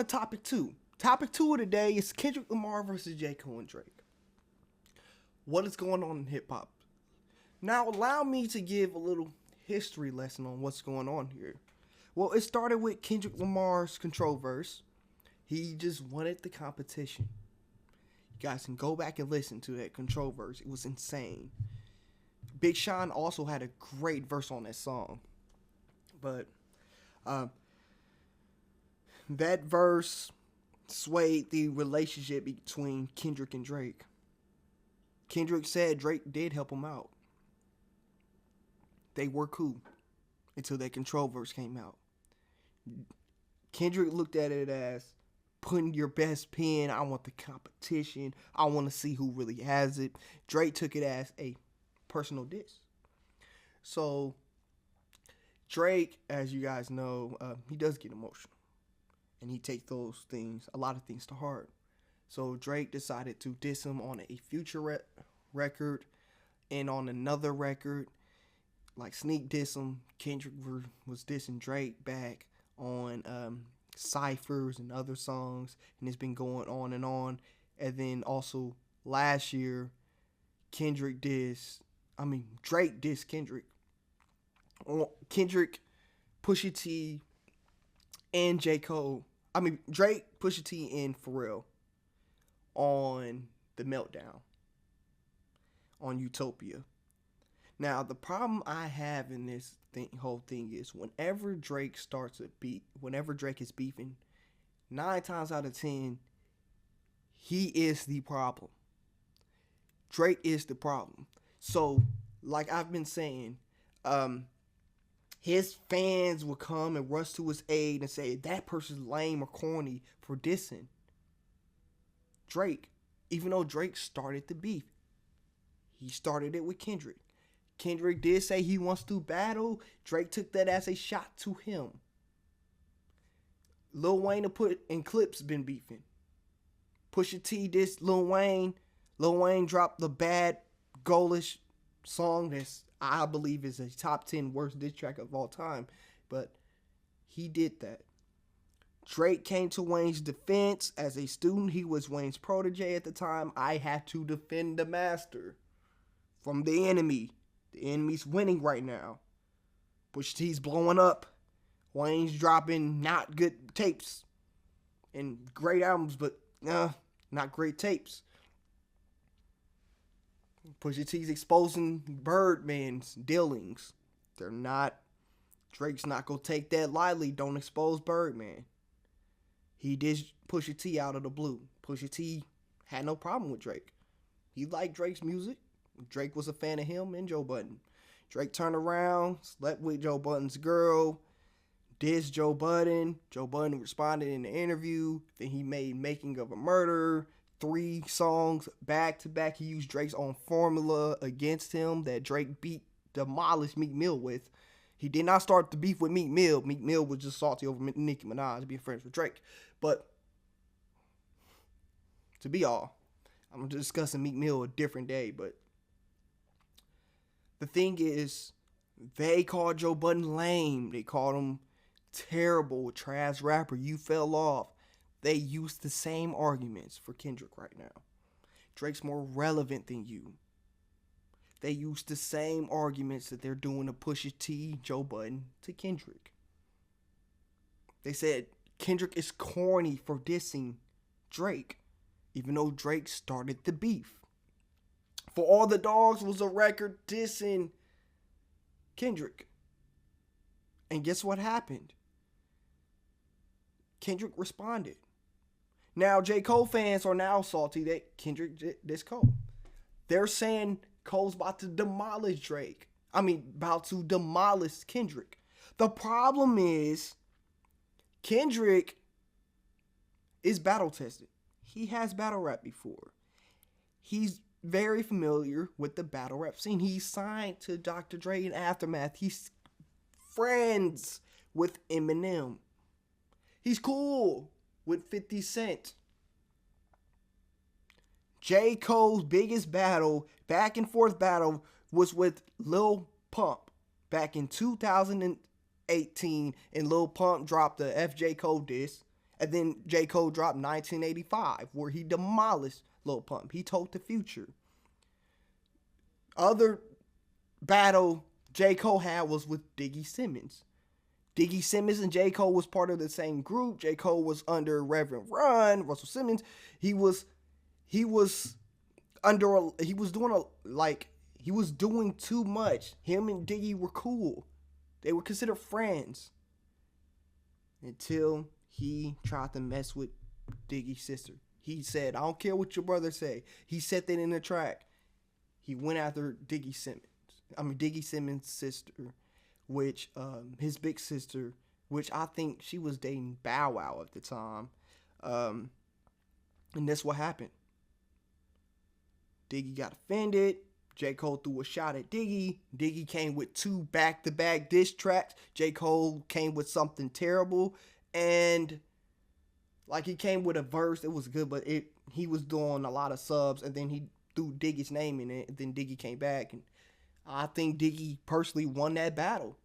to topic 2. Topic 2 of the day is Kendrick Lamar versus J. Cole and Drake. What is going on in hip-hop? Now, allow me to give a little history lesson on what's going on here. Well, it started with Kendrick Lamar's Control verse. He just wanted the competition. You guys can go back and listen to that Control verse. It was insane. Big Sean also had a great verse on that song. But that verse swayed the relationship between Kendrick and Drake. Kendrick said Drake did help him out. They were cool until that Control verse came out. Kendrick looked at it as putting your best pen. I want the competition. I want to see who really has it. Drake took it as a personal diss. So Drake, as you guys know, he does get emotional. And he takes those things, a lot of things, to heart. So Drake decided to diss him on a future record and on another record. Like sneak diss him. Kendrick was dissing Drake back on Cyphers and other songs. And it's been going on and on. And then also last year, Drake dissed Kendrick. Kendrick, Pusha T, and J. Cole. Drake, Pusha T, and Pharrell on The Meltdown on Utopia. Now, the problem I have in this whole thing is whenever Drake is beefing, 9 times out of 10, he is the problem. Drake is the problem. So, like I've been saying, his fans will come and rush to his aid and say that person's lame or corny for dissing Drake. Even though Drake started the beef. He started it with Kendrick. Kendrick did say he wants to battle. Drake took that as a shot to him. Lil Wayne and Clips been beefing. Pusha T dissed Lil Wayne. Lil Wayne dropped the Bad Goalish song that's, I believe, is a top 10 worst diss track of all time. But he did that. Drake came to Wayne's defense. As a student, he was Wayne's protege at the time. I had to defend the master from the enemy. The enemy's winning right now. Pusha T's blowing up. Wayne's dropping not good tapes. And great albums, but not great tapes. Pusha T's exposing Birdman's dealings. Drake's not going to take that lightly. Don't expose Birdman. He did Pusha T out of the blue. Pusha T had no problem with Drake. He liked Drake's music. Drake was a fan of him and Joe Budden. Drake turned around, slept with Joe Budden's girl, dissed Joe Budden. Joe Budden responded in the interview. Then he made Making of a Murder. 3 songs back to back. He used Drake's own formula against him that Drake demolished Meek Mill with. He did not start the beef with Meek Mill. Meek Mill was just salty over Nicki Minaj being friends with Drake. But I'm discussing Meek Mill a different day. But the thing is, they called Joe Budden lame. They called him terrible, trash rapper. You fell off. They used the same arguments for Kendrick right now. Drake's more relevant than you. They used the same arguments that they're doing to Pusha T, Joe Budden, to Kendrick. They said Kendrick is corny for dissing Drake, even though Drake started the beef. For All the Dogs was a record dissing Kendrick. And guess what happened? Kendrick responded. Now, J. Cole fans are now salty that Kendrick dissed Cole. They're saying Cole's about to demolish Drake. About to demolish Kendrick. The problem is, Kendrick is battle tested. He has battle rap before. He's very familiar with the battle rap scene. He's signed to Dr. Dre and Aftermath. He's friends with Eminem. He's cool with 50 Cent. J. Cole's biggest battle, back and forth battle, was with Lil Pump back in 2018, and Lil Pump dropped the FJ Cole diss. And then J. Cole dropped 1985, where he demolished Lil Pump. He told the future. Other battle J. Cole had was with Diggy Simmons. Diggy Simmons and J. Cole was part of the same group. J. Cole was under Reverend Run, Russell Simmons. He was doing too much. Him and Diggy were cool. They were considered friends. Until he tried to mess with Diggy's sister. He said, I don't care what your brother say. He said that in the track. He went after Diggy Simmons' sister, which his big sister, which I think she was dating Bow Wow at the time. And that's what happened. Diggy got offended. J. Cole threw a shot at Diggy. Diggy came with 2 back-to-back diss tracks. J. Cole came with something terrible. And like he came with a verse. It was good, but he was doing a lot of subs. And then he threw Diggy's name in it. And then Diggy came back. And I think Diggy personally won that battle.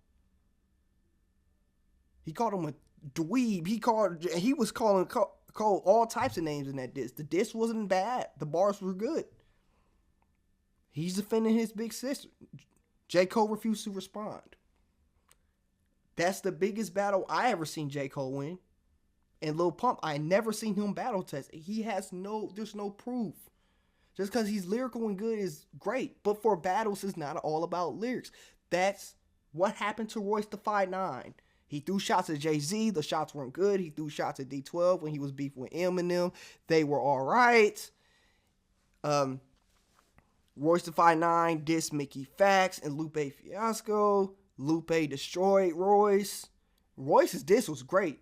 He called him a dweeb. He was calling Cole all types of names in that diss. The diss wasn't bad. The bars were good. He's defending his big sister. J. Cole refused to respond. That's the biggest battle I ever seen J. Cole win. And Lil Pump, I never seen him battle test. There's no proof. Just because he's lyrical and good is great. But for battles, it's not all about lyrics. That's what happened to Royce da 5'9". He threw shots at Jay-Z. The shots weren't good. He threw shots at D12 when he was beefing with Eminem. They were all right. Royce da 5'9" dissed Mickey Fax and Lupe Fiasco. Lupe destroyed Royce. Royce's diss was great.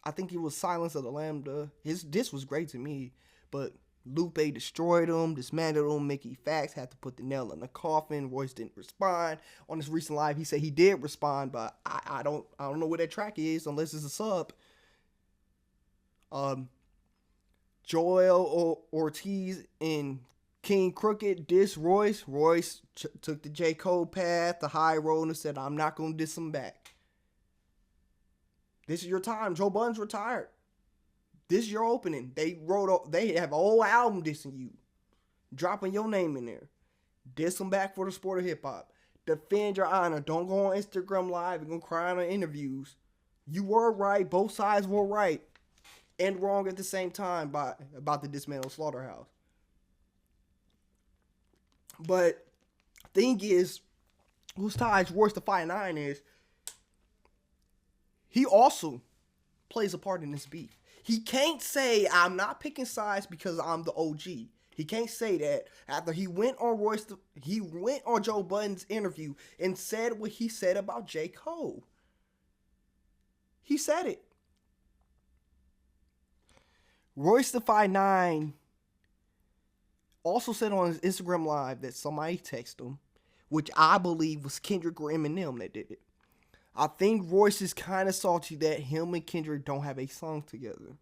I think he was Silence of the Lambda. His diss was great to me. But Lupe destroyed him, dismantled him. Mickey Fax had to put the nail in the coffin. Royce didn't respond. On his recent live, he said he did respond, but I don't know where that track is unless it's a sub. Joel Ortiz and King Crooked dissed Royce. Royce took the J. Cole path, the high road, and said, I'm not going to diss him back. This is your time. Joe Budden's retired. This is your opening. They have a whole album dissing you. Dropping your name in there. Diss them back for the sport of hip-hop. Defend your honor. Don't go on Instagram Live and go crying on interviews. You were right. Both sides were right. And wrong at the same time about the dismantled slaughterhouse. But thing is, whose ties Royce da 5'9" is, he also plays a part in this beef. He can't say, I'm not picking sides because I'm the OG. He can't say that after he went on Joe Budden's interview and said what he said about J. Cole. He said it. Royce da 5'9" also said on his Instagram Live that somebody texted him, which I believe was Kendrick or Eminem that did it. I think Royce is kind of salty that him and Kendrick don't have a song together.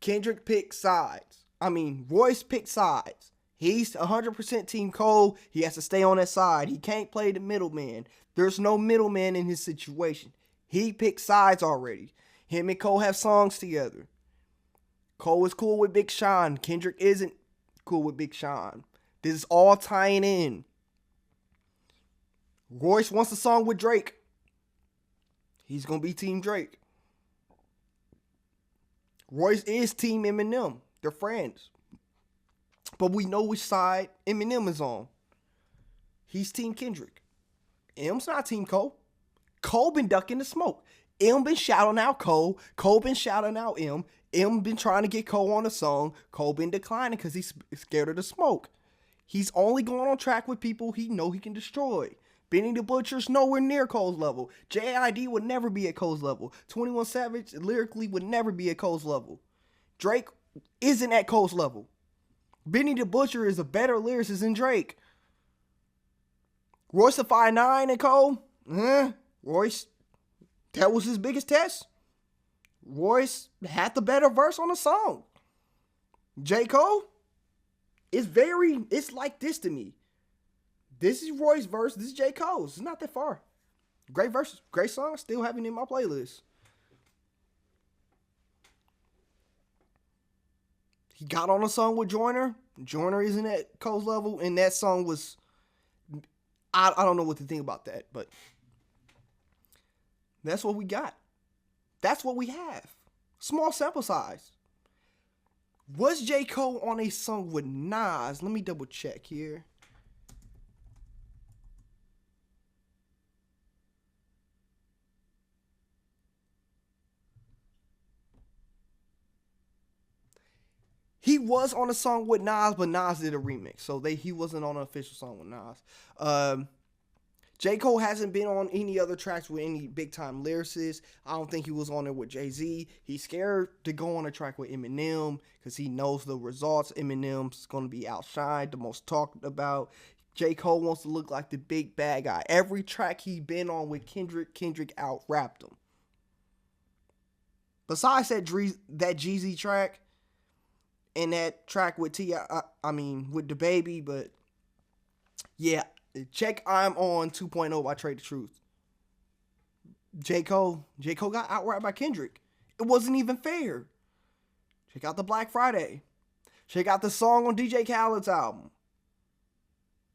Kendrick picked sides. Royce picked sides. He's 100% Team Cole. He has to stay on that side. He can't play the middleman. There's no middleman in his situation. He picked sides already. Him and Cole have songs together. Cole is cool with Big Sean. Kendrick isn't cool with Big Sean. This is all tying in. Royce wants a song with Drake. He's going to be Team Drake. Royce is Team Eminem. They're friends. But we know which side Eminem is on. He's Team Kendrick. M's not Team Cole. Cole been ducking the smoke. M been shouting out Cole. Cole been shouting out M. M been trying to get Cole on a song. Cole been declining because he's scared of the smoke. He's only going on track with people he know he can destroy. Benny the Butcher's nowhere near Cole's level. J.I.D. would never be at Cole's level. 21 Savage lyrically would never be at Cole's level. Drake isn't at Cole's level. Benny the Butcher is a better lyricist than Drake. Royce da 5'9" and Cole? Royce, that was his biggest test. Royce had the better verse on the song. J. Cole? It's like this to me. This is Roy's verse. This is J. Cole's. It's not that far. Great verse. Great song. Still having it in my playlist. He got on a song with Joyner. Joyner isn't at Cole's level, and that song was, I don't know what to think about that, but that's what we got. That's what we have. Small sample size. Was J. Cole on a song with Nas? Let me double check here. He was on a song with Nas, but Nas did a remix. So he wasn't on an official song with Nas. J. Cole hasn't been on any other tracks with any big-time lyricists. I don't think he was on there with Jay-Z. He's scared to go on a track with Eminem because he knows the results. Eminem's going to be outshined, the most talked about. J. Cole wants to look like the big bad guy. Every track he been on with Kendrick out-rapped him. Besides that Jeezy track and that track with with DaBaby, but yeah. Check I'm On 2.0 by Trade the Truth. J. Cole got outright by Kendrick. It wasn't even fair. Check out the Black Friday. Check out the song on DJ Khaled's album.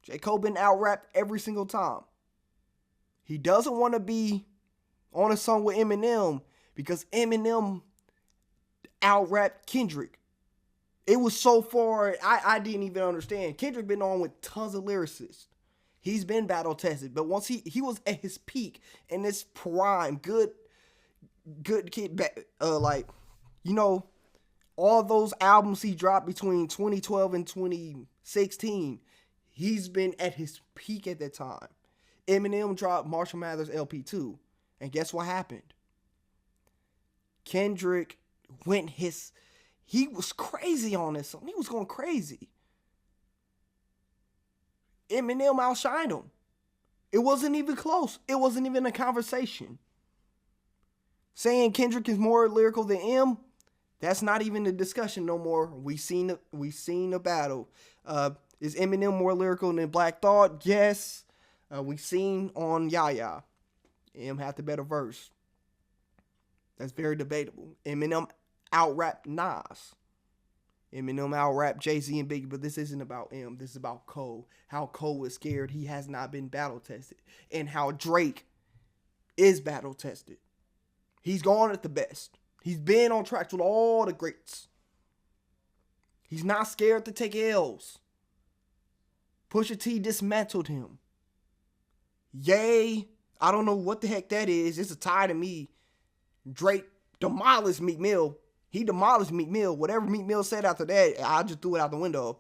J. Cole been out-rapped every single time. He doesn't want to be on a song with Eminem because Eminem out-rapped Kendrick. It was so far, I didn't even understand. Kendrick been on with tons of lyricists. He's been battle tested, but once he was at his peak in his prime, good kid, all those albums he dropped between 2012 and 2016, he's been at his peak at that time. Eminem dropped Marshall Mathers LP2, and guess what happened? Kendrick he was crazy on this song. He was going crazy. Eminem outshined him. It wasn't even close. It wasn't even a conversation. Saying Kendrick is more lyrical than M, that's not even a discussion no more. We seen a battle. Is Eminem more lyrical than Black Thought? Yes. We seen on Yaya. M had the better verse. That's very debatable. Eminem out-rapped Nas. Eminem out-rapped Jay-Z and Biggie, but this isn't about M. This is about Cole. How Cole is scared he has not been battle-tested. And how Drake is battle-tested. He's gone at the best. He's been on tracks with all the greats. He's not scared to take L's. Pusha T dismantled him. Yay. I don't know what the heck that is. It's a tie to me. Drake demolished Meek Mill. He demolished Meek Mill. Whatever Meek Mill said after that, I just threw it out the window.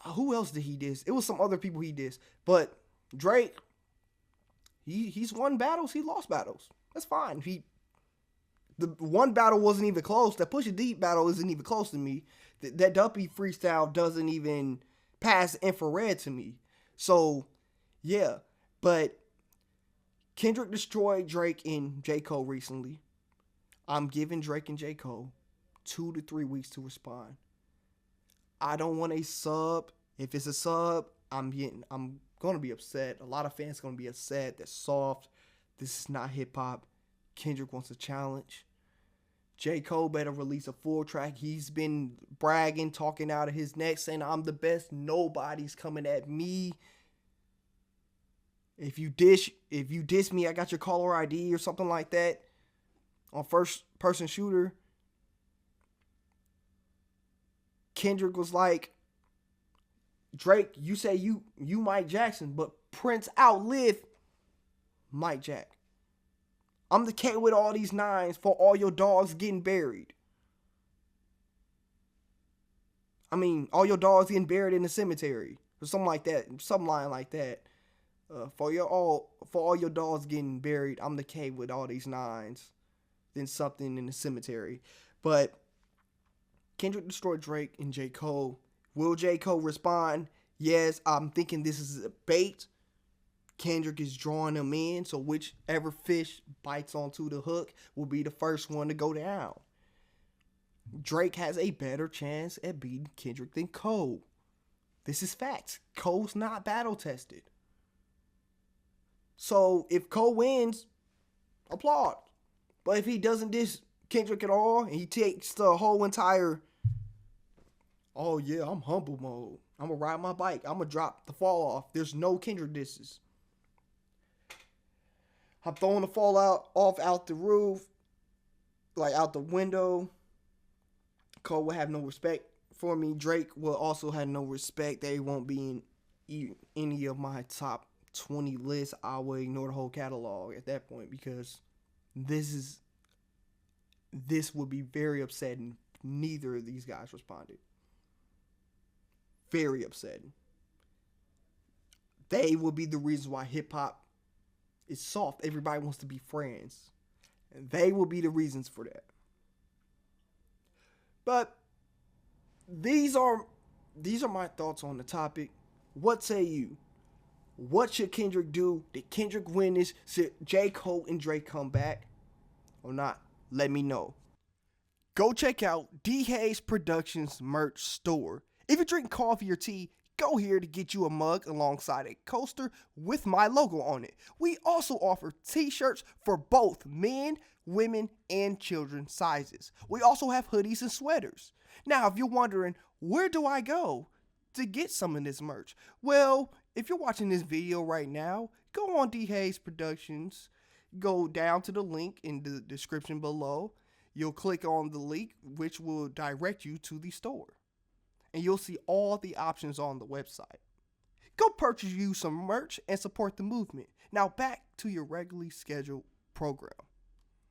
Who else did he diss? It was some other people he dissed. But Drake, he's won battles. He lost battles. That's fine. The one battle wasn't even close. That Pusha T battle isn't even close to me. That Duppy freestyle doesn't even pass infrared to me. So, yeah. But Kendrick destroyed Drake and J. Cole recently. I'm giving Drake and J. Cole 2 to 3 weeks to respond. I don't want a sub. If it's a sub, I'm going to be upset. A lot of fans going to be upset. They're soft. This is not hip-hop. Kendrick wants a challenge. J. Cole better release a full track. He's been bragging, talking out of his neck, saying, I'm the best. Nobody's coming at me. If you diss me, I got your caller ID or something like that. On first person shooter, Kendrick was like, Drake, you say you Mike Jackson, but Prince outlived Mike Jack. I'm the cat with all these nines for all your dogs getting buried. I mean, all your dogs getting buried in the cemetery. Or something like that. Some line like that. For all your dogs getting buried, I'm the cat with all these nines. Then something in the cemetery. But Kendrick destroyed Drake and J. Cole. Will J. Cole respond? Yes, I'm thinking this is a bait. Kendrick is drawing them in, so whichever fish bites onto the hook will be the first one to go down. Drake has a better chance at beating Kendrick than Cole. This is facts. Cole's not battle tested. So if Cole wins, applaud. But if he doesn't diss Kendrick at all, and he takes the whole entire Oh yeah, I'm humble mode. I'm gonna ride my bike. I'm gonna drop the fall off. There's no Kendrick disses. I'm throwing the fall off out the roof, like out the window. Cole will have no respect for me. Drake will also have no respect. They won't be in any of my top 20 lists. I will ignore the whole catalog at that point because this would be very upsetting. Neither of these guys responded. Very upsetting. They will be the reason why hip hop is soft. Everybody wants to be friends. And they will be the reasons for that. But these are my thoughts on the topic. What say you? What should Kendrick do? Did Kendrick win this? Should J. Cole and Drake come back or not? Let me know. Go check out DhayesProductions merch store. If you're drinking coffee or tea, go here to get you a mug alongside a coaster with my logo on it. We also offer t-shirts for both men, women, and children sizes. We also have hoodies and sweaters. Now, if you're wondering, where do I go to get some of this merch? Well, if you're watching this video right now, go on DhayesProductions. Go down to the link in the description below. You'll click on the link, which will direct you to the store. And you'll see all the options on the website. Go purchase you some merch and support the movement. Now back to your regularly scheduled program.